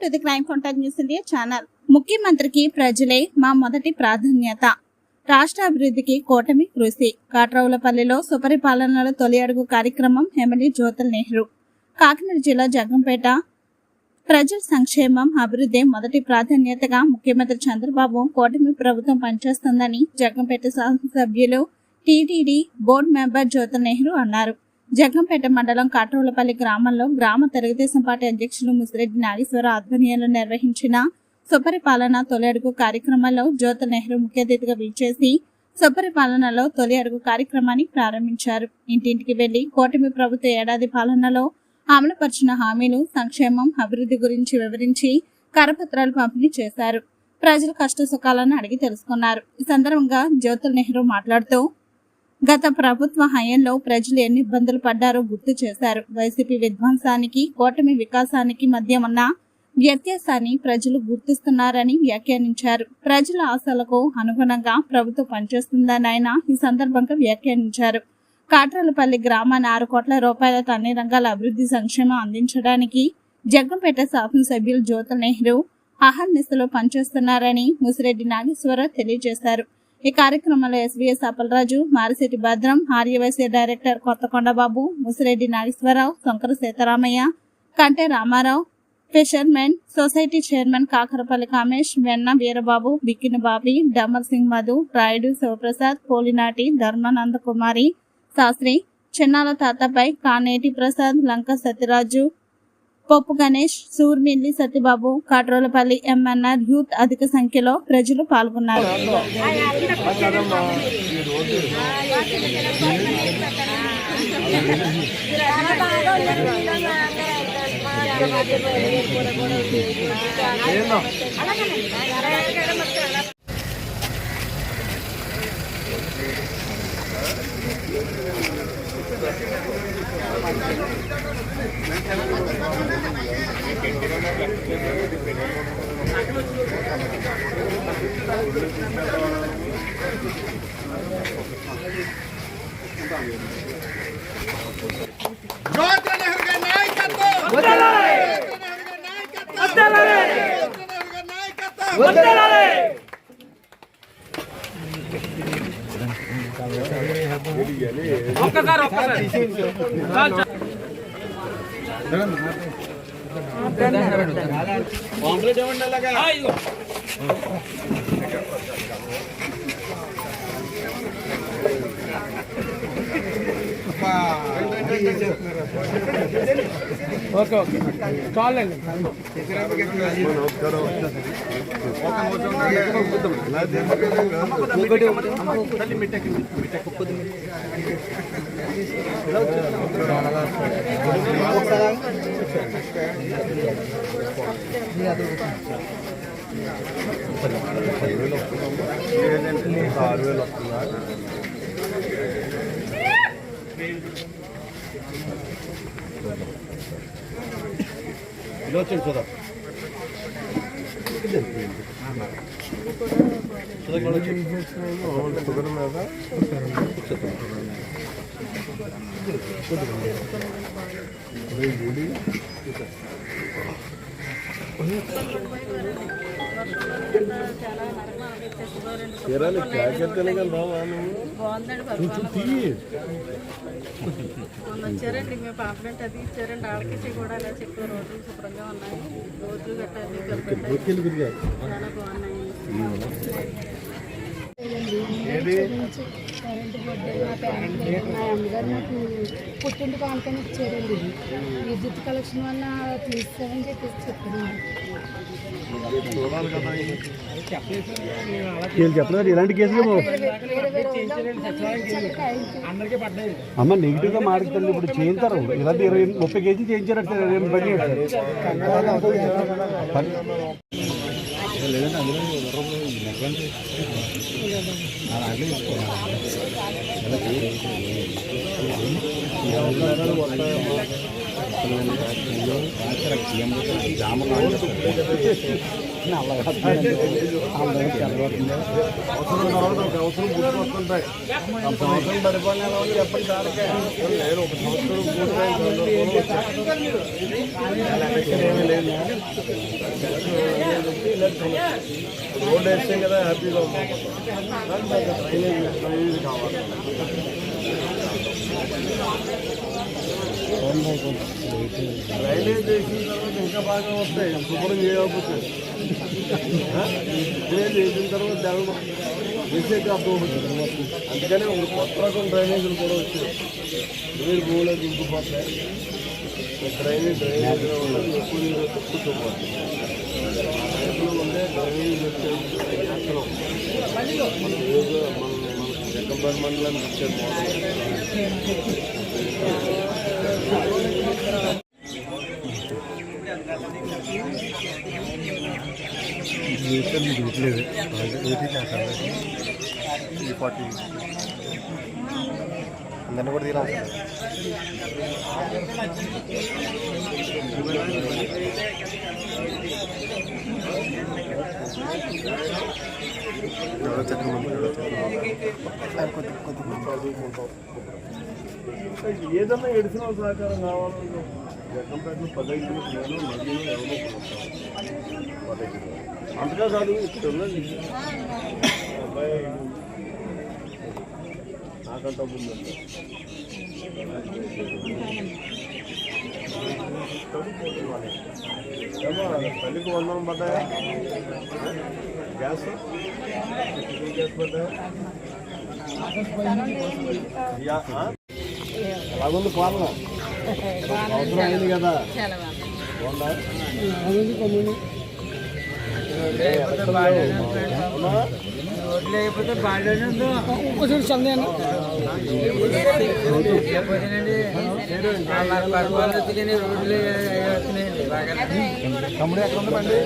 Welcome to the crime contact news India channel. ముఖ్యమంత్రికి ప్రజలే మా మొదటి ప్రాధాన్యత. రాష్ట్ర అభివృద్ధికి కూటమి కృషి. కాట్రవులపల్లిలో సుపరిపాలనలో తొలి అడుగు కార్యక్రమం ఎమ్మెల్యే జ్యోతుల నెహ్రూ. కాకినాడ జిల్లా జగ్గంపేట ప్రజల సంక్షేమం అభివృద్ధి మొదటి ప్రాధాన్యతగా ముఖ్యమంత్రి చంద్రబాబు కూటమి ప్రభుత్వం పనిచేస్తుందని జగ్గంపేట శాసనసభ్యులు TTD board member Jyothula Nehru అన్నారు. జగ్గంపేట మండలం కాట్రవులపల్లి గ్రామంలో గ్రామ తెలుగుదేశం పార్టీ అధ్యక్షులు ముసిరెడ్డి నాగేశ్వర ఆధ్వర్యంలో నిర్వహించిన సుపరిపాలన తొలి అడుగు కార్యక్రమంలో జ్యోతుల నెహ్రూ ముఖ్య అతిథిగా విచ్చేసి సుపరిపాలనలో తొలి అడుగు కార్యక్రమాన్ని ప్రారంభించారు. ఇంటింటికి వెళ్లి కూటమి ప్రభుత్వ ఏడాది పాలనలో అమలుపరిచిన హామీలు, సంక్షేమం, అభివృద్ధి గురించి వివరించి కరపత్రాలు పంపిణీ చేశారు. ప్రజల కష్ట సుఖాలను అడిగి తెలుసుకున్నారు. ఈ సందర్భంగా జ్యోతుల నెహ్రూ మాట్లాడుతూ గత ప్రభుత్వ హయాంలో ప్రజలు ఎన్ని ఇబ్బందులు పడ్డారో గుర్తు చేశారు. వైసీపీ విధ్వంసానికి కూటమి వికాసానికి మధ్య ఉన్న వ్యత్యాసాన్ని ప్రజలు గుర్తిస్తున్నారని వ్యాఖ్యానించారు. ప్రజల ఆశలకు అనుగుణంగా ప్రభుత్వం పనిచేస్తుందని ఆయన ఈ సందర్భంగా వ్యాఖ్యానించారు. కాట్రవులపల్లి గ్రామాన్ని 6 కోట్ల రూపాయలతో అన్ని రంగాల అభివృద్ధి సంక్షేమం అందించడానికి జగ్గంపేట శాసనసభ్యులు జ్యోతుల నెహ్రూ అహర్నిశలో పనిచేస్తున్నారని ముసిరెడ్డి నాగేశ్వరరావు తెలియజేశారు. ఈ కార్యక్రమంలో SVS Appalaraju, Marisetti Bhadram, Aryavaishya director Kothakondababu, Musireddy Nageswararao, Shankara Sitaramayya, Kante Ramarao, fishermen society chairman Kakarapalli Kamesh, Venna Veerababu, Bikkina Babi, Damar Singh Madhu, Rayudu Sivaprasad, Polinati Dharmananda Kumari Sastri, Chinnala తాతపై, కానేటి ప్రసాద్, లంక సత్యరాజు, పొప్పు గణేష్, సూర్మిల్లి సత్యబాబు, కాట్రవులపల్లి ఎంఎన్ఆర్ యూత్ అధిక సంఖ్యలో ప్రజలు పాల్గొన్నారు. ఓకే ఓకే చాలండి. చూద్దాం షుగర్ మీద వచ్చారండి. మేము పాపనట్టు అది ఇచ్చారండి. ఆడకి కూడా అలా చెప్పారు. రోడ్లు శుభ్రంగా ఉన్నాయి. రోడ్లు కట్టాలి చాలా బాగున్నాయి. మా అమ్మగారు నాకు పుట్టింటి కానుకని ఇచ్చారండి. విద్యుత్ కలెక్షన్ వల్ల తీస్తామని చెప్పేసి చెప్తున్నాను. చెప్పలేదు ఇలాంటి కేసులు అమ్మ నెగిటివ్ గా మారుతుంది. ఇప్పుడు చేయించారు ఇలాంటి 20-30 కేజీ చేయించారు. లేదంటే అందులో అవసరం గుర్తుకొస్తుంటాయి. సంవత్సరం పరిపాలన ఎలా ఉంది చెప్పండి సార్కే. నేను ఒక సంవత్సరం ఏమీ లేదు. రోడ్ వేస్తే కదా హ్యాపీగా ఉన్నాం. డ్రైనేజ్ కావాలి. డ్రైనేజ్ వేసిన తర్వాత ఇంకా బాగా వస్తాయి. శుభ్రం చేయకపోతే డ్రైనేజ్ వేసిన తర్వాత జగన్ వేసేకి అర్థమవుతుంది. అందుకనే ఒక కొత్త రకం డ్రైనేజీలు కూడా వచ్చాయి. నీరు భూమిలో దింపుపోతాయి. డ్రైనేజ్లో ఉన్నది ఎక్కువ నీరు వస్తే కూర్చోపోతుంది. ఉండే డ్రైనేజ్ వచ్చేది మన జగ్గంపేట మండలానికి వచ్చే అందరినీ కూడా తీరాలి. ఏదన్నా ఎడిసిన సహకారం కావాలన్నా జగ్గంపేటలో 15 నేను మధ్యలో ఎవరో అంతగా కాదు. ఇక్కడ ఉన్నది అబ్బాయి నాకంటా ముందు తల్లికి 100 పడ్డాయా? గ్యాస్ పడ్డాయా? అలాగుంది పాలన. అవసరం అయింది కదా. రోడ్లు అయిపోతే బాగానే ఉందో పరిపాలన రోడ్లు అవుతున్నాయండి బాగా. తమ్ముడు ఎక్కడ ఉంది బండి?